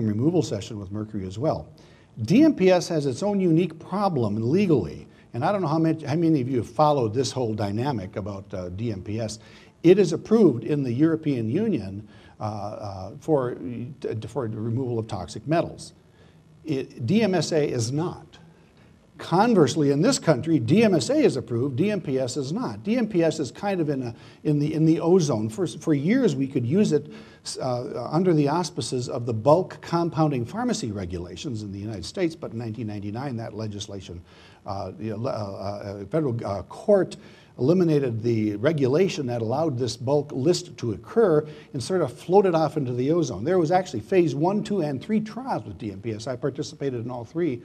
removal session with mercury as well. DMPS has its own unique problem legally, and I don't know how many of you have followed this whole dynamic about DMPS. It is approved in the European Union for removal of toxic metals. DMSA is not. Conversely, in this country, DMSA is approved, DMPS is not. DMPS is kind of in the ozone. For years, we could use it under the auspices of the bulk compounding pharmacy regulations in the United States, but in 1999, that legislation, federal court eliminated the regulation that allowed this bulk list to occur and sort of floated off into the ozone. There was actually phase 1, 2, and 3 trials with DMPS. I participated in all 3.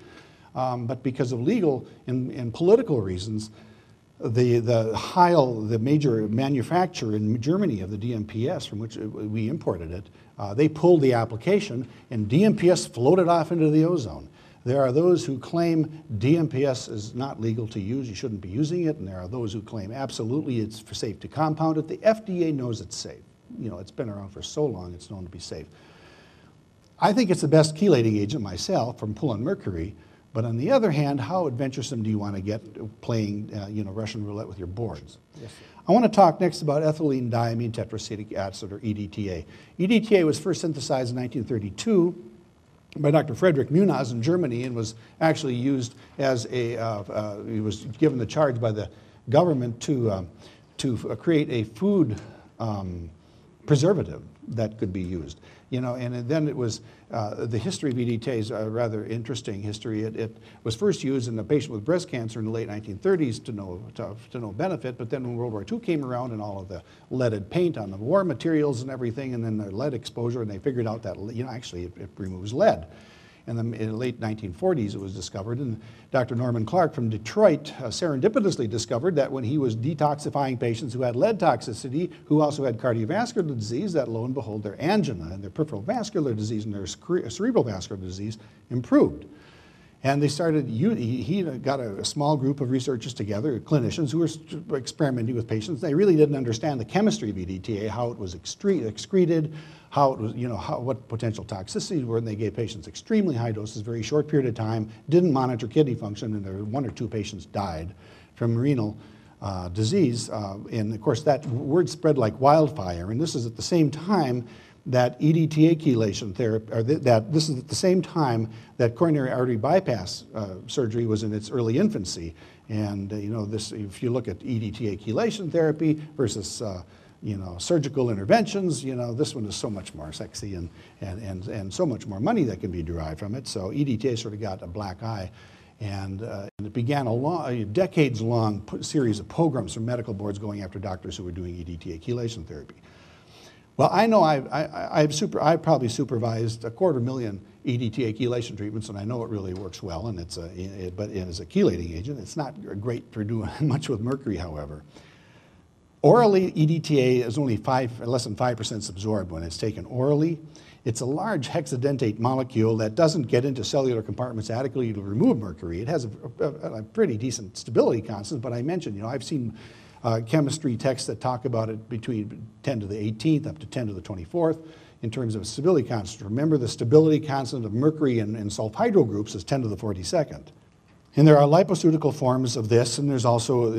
But because of legal and political reasons, the Heil, the major manufacturer in Germany of the DMPS, from which we imported it, they pulled the application and DMPS floated off into the ozone. There are those who claim DMPS is not legal to use, you shouldn't be using it, and there are those who claim absolutely it's safe to compound it. The FDA knows it's safe. You know, it's been around for so long, it's known to be safe. I think it's the best chelating agent myself from pulling mercury. But on the other hand, how adventuresome do you want to get playing Russian roulette with your boards? Yes, I want to talk next about ethylene diamine tetracetic acid, or EDTA. EDTA was first synthesized in 1932 by Dr. Friedrich Munoz in Germany and was actually used as he was given the charge by the government to create a food preservative that could be used. You know, and then it was, the history of EDTA is a rather interesting history. It was first used in a patient with breast cancer in the late 1930s to no benefit, but then when World War II came around and all of the leaded paint on the war materials and everything, and then the lead exposure, and they figured out that, you know, actually it removes lead. And then in the late 1940s it was discovered, and Dr. Norman Clark from Detroit serendipitously discovered that when he was detoxifying patients who had lead toxicity, who also had cardiovascular disease, that lo and behold their angina and their peripheral vascular disease and their cerebral vascular disease improved. And they started, he got a small group of researchers together, clinicians who were experimenting with patients. They really didn't understand the chemistry of EDTA, how it was excreted, how it was, you know, what potential toxicities were, and they gave patients extremely high doses, very short period of time, didn't monitor kidney function, and there were 1 or 2 patients died from renal disease. And of course that word spread like wildfire, and this is at the same time that EDTA chelation therapy, or this is at the same time that coronary artery bypass surgery was in its early infancy. And you know, this, if you look at EDTA chelation therapy versus you know, surgical interventions, you know, this one is so much more sexy and so much more money that can be derived from it. So EDTA sort of got a black eye. And it began a decades-long series of pogroms from medical boards going after doctors who were doing EDTA chelation therapy. Well, I know I've probably supervised 250,000 EDTA chelation treatments, and I know it really works well, and but as a chelating agent, it's not great for doing much with mercury, however. Orally, EDTA is only less than 5% absorbed when it's taken orally. It's a large hexadentate molecule that doesn't get into cellular compartments adequately to remove mercury. It has a pretty decent stability constant, but I mentioned, you know, I've seen chemistry texts that talk about it between 10 to the 18th up to 10 to the 24th in terms of stability constant. Remember, the stability constant of mercury and sulfhydryl groups is 10 to the 42nd. And there are lipoceutical forms of this, and there's also,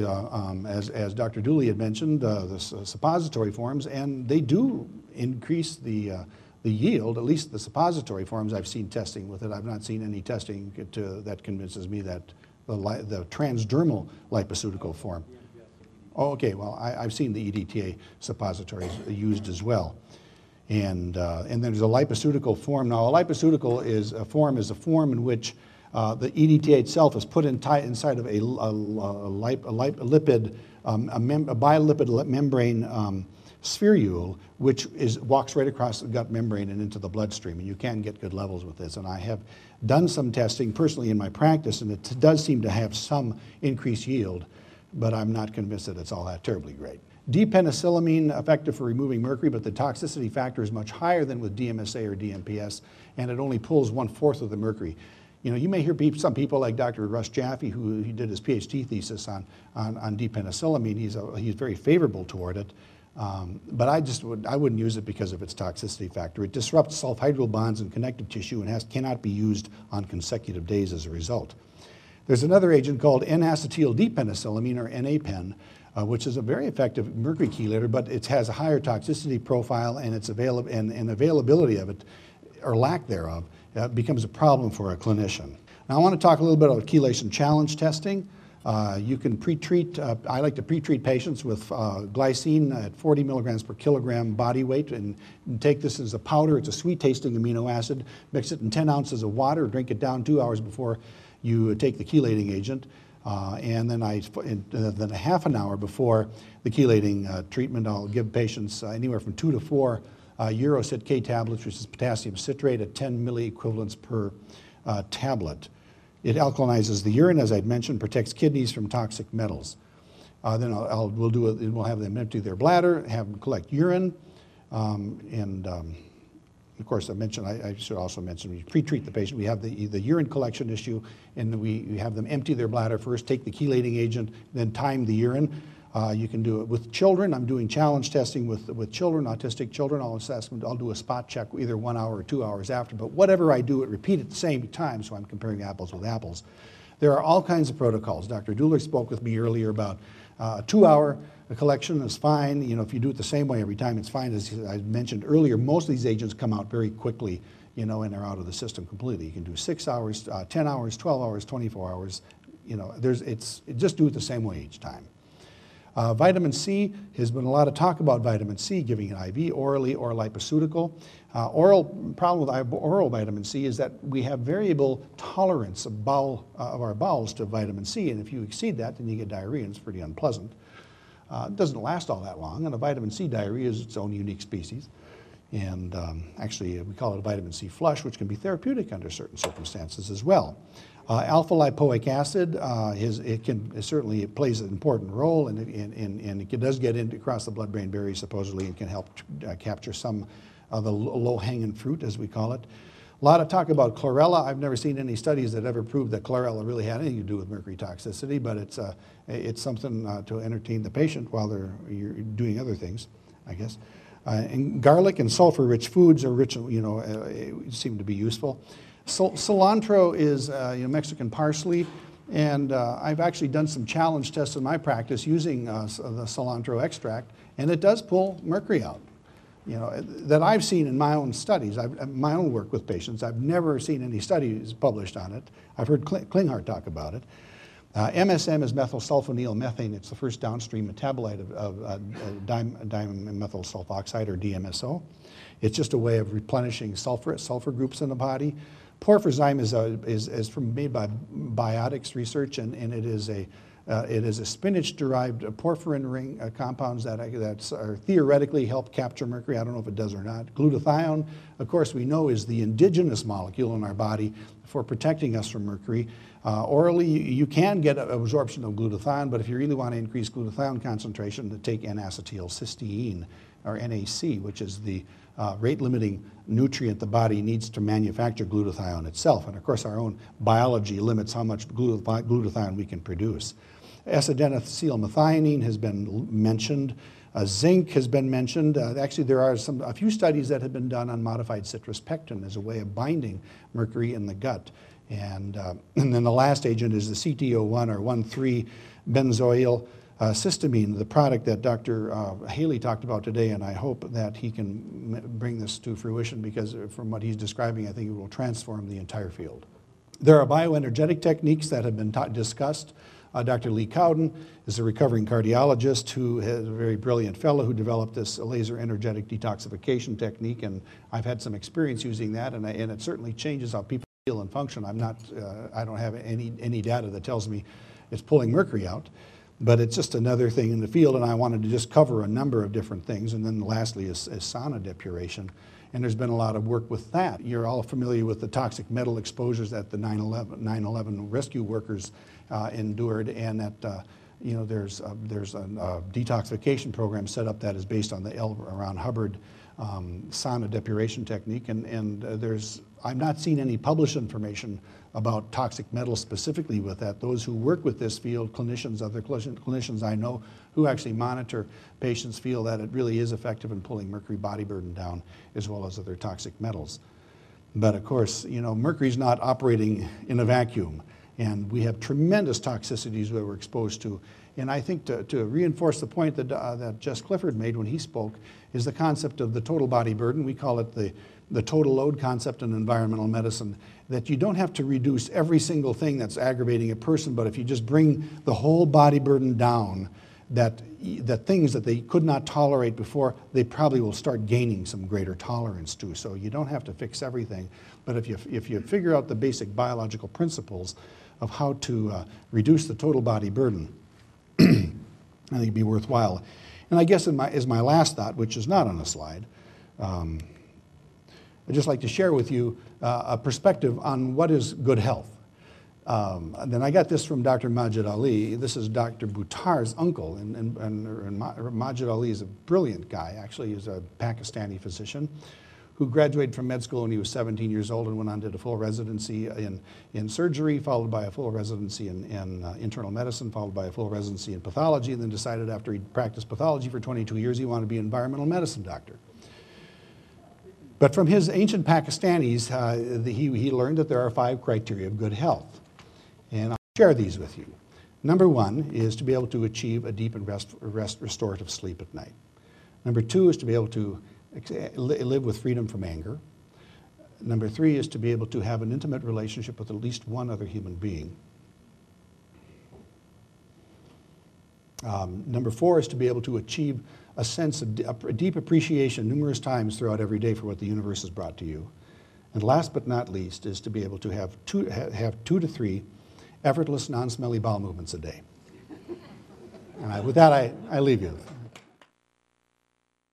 as Dr. Dooley had mentioned, the suppository forms, and they do increase the yield, at least the suppository forms. I've seen testing with it. I've not seen any testing that convinces me that the transdermal lipoceutical form. Oh, okay, well, I've seen the EDTA suppositories used as well. And then there's a lipoceutical form. Now, a lipoceutical is a form in which the EDTA itself is put inside of a bilipid membrane spherule, which walks right across the gut membrane and into the bloodstream, and you can get good levels with this. And I have done some testing personally in my practice, and it does seem to have some increased yield, but I'm not convinced that it's all that terribly great. D-penicillamine, effective for removing mercury, but the toxicity factor is much higher than with DMSA or DMPS, and it only pulls 1/4 of the mercury. You know, you may hear some people like Dr. Russ Jaffe, who he did his PhD thesis on D-penicillamine. He's very favorable toward it. But I wouldn't use it because of its toxicity factor. It disrupts sulfhydryl bonds in connective tissue and cannot be used on consecutive days as a result. There's another agent called N-acetyl D-penicillamine, or NA-pen, which is a very effective mercury chelator, but it has a higher toxicity profile, and its availability of it, or lack thereof, becomes a problem for a clinician. Now I want to talk a little bit about chelation challenge testing. You can pre-treat, I like to pre-treat patients with glycine at 40 milligrams per kilogram body weight, and take this as a powder. It's a sweet tasting amino acid. Mix it in 10 ounces of water, drink it down 2 hours before you take the chelating agent. And then a half an hour before the chelating treatment, I'll give patients anywhere from 2 to 4 Eurocit K tablets, which is potassium citrate at 10 milliequivalents per tablet. It alkalinizes the urine, as I'd mentioned, protects kidneys from toxic metals. Then we'll have them empty their bladder, have them collect urine, of course, I should also mention, we pre-treat the patient. We have the urine collection issue, and we have them empty their bladder first, take the chelating agent, then time the urine. You can do it with children. I'm doing challenge testing with children, autistic children. I'll do a spot check either 1 hour or 2 hours after, but whatever I do, it repeat at the same time, so I'm comparing apples with apples. There are all kinds of protocols. Dr. Duhler spoke with me earlier about a 2-hour collection is fine. You know, if you do it the same way every time, it's fine. As I mentioned earlier, most of these agents come out very quickly, you know, and they're out of the system completely. You can do 6 hours, 10 hours, 12 hours, 24 hours. You know, just do it the same way each time. Vitamin C, has been a lot of talk about vitamin C, giving it IV, orally, or lipoceutical. Problem with oral vitamin C is that we have variable tolerance of our bowels to vitamin C, and if you exceed that, then you get diarrhea, and it's pretty unpleasant. It doesn't last all that long, and a vitamin C diarrhea is its own unique species. And actually, we call it a vitamin C flush, which can be therapeutic under certain circumstances as well. Alpha lipoic acid, it certainly plays an important role, and it does get across the blood-brain barrier supposedly, and can help capture some of the low-hanging fruit, as we call it. A lot of talk about chlorella. I've never seen any studies that ever proved that chlorella really had anything to do with mercury toxicity, but it's something to entertain the patient while you're doing other things, I guess. And garlic and sulfur-rich foods are rich, you know, seem to be useful. Cilantro is Mexican parsley, and I've actually done some challenge tests in my practice using the cilantro extract, and it does pull mercury out. You know, that I've seen in my own studies, my own work with patients. I've never seen any studies published on it. I've heard Klinghardt talk about it. MSM is methylsulfonyl methane. It's the first downstream metabolite of dimethyl sulfoxide, or DMSO. It's just a way of replenishing sulfur groups in the body. Porphyryzyme is made by Biotics Research, and it is a spinach-derived porphyrin ring compounds that are theoretically help capture mercury. I don't know if it does or not. Glutathione, of course, we know is the indigenous molecule in our body for protecting us from mercury. Orally, you can get absorption of glutathione, but if you really want to increase glutathione concentration, take N-acetylcysteine, or NAC, which is the rate-limiting nutrient the body needs to manufacture glutathione itself. And of course, our own biology limits how much glutathione we can produce. S-adenosylmethionine has been mentioned. Zinc has been mentioned. Actually, there are a few studies that have been done on modified citrus pectin as a way of binding mercury in the gut. And then the last agent is the CTO1, or 1,3-benzoyl cysteamine, the product that Dr. Haley talked about today, and I hope that he can bring this to fruition, because from what he's describing, I think it will transform the entire field. There are bioenergetic techniques that have been discussed. Dr. Lee Cowden is a recovering cardiologist who is a very brilliant fellow who developed this laser energetic detoxification technique, and I've had some experience using that, and it certainly changes how people feel and function. I don't have any data that tells me it's pulling mercury out, but it's just another thing in the field, and I wanted to just cover a number of different things. And then lastly is sauna depuration, and there's been a lot of work with that. You're all familiar with the toxic metal exposures that the 9/11 rescue workers endured, and that there's a detoxification program set up that is based on the L. Ron Hubbard sauna depuration technique, and there's I've not seen any published information about toxic metals specifically with that. Those who work with this field, clinicians, other clinicians I know who actually monitor patients, feel that it really is effective in pulling mercury body burden down, as well as other toxic metals. But of course, you know, mercury's not operating in a vacuum, and we have tremendous toxicities that we're exposed to. And I think to reinforce the point that Jess Clifford made when he spoke is the concept of the total body burden. We call it the total load concept in environmental medicine, that you don't have to reduce every single thing that's aggravating a person, but if you just bring the whole body burden down, that things that they could not tolerate before, they probably will start gaining some greater tolerance to. So you don't have to fix everything, but if you figure out the basic biological principles of how to reduce the total body burden, I think it'd be worthwhile. And I guess as my last thought, which is not on the slide, I'd just like to share with you a perspective on what is good health. And then I got this from Dr. Majid Ali. This is Dr. Buttar's uncle, and Majid Ali is a brilliant guy. Actually, he's a Pakistani physician who graduated from med school when he was 17 years old and went on to a full residency in surgery, followed by a full residency in internal medicine, followed by a full residency in pathology, and then decided after he practiced pathology for 22 years he wanted to be an environmental medicine doctor. But from his ancient Pakistanis, he learned that there are 5 criteria of good health. And I'll share these with you. Number 1 is to be able to achieve a deep and restorative sleep at night. Number 2 is to be able to live with freedom from anger. Number 3 is to be able to have an intimate relationship with at least one other human being. Number 4 is to be able to achieve a sense of a deep appreciation numerous times throughout every day for what the universe has brought to you. And last but not least is to be able to have 2 to 3 effortless, non-smelly bowel movements a day. And with that, I leave you.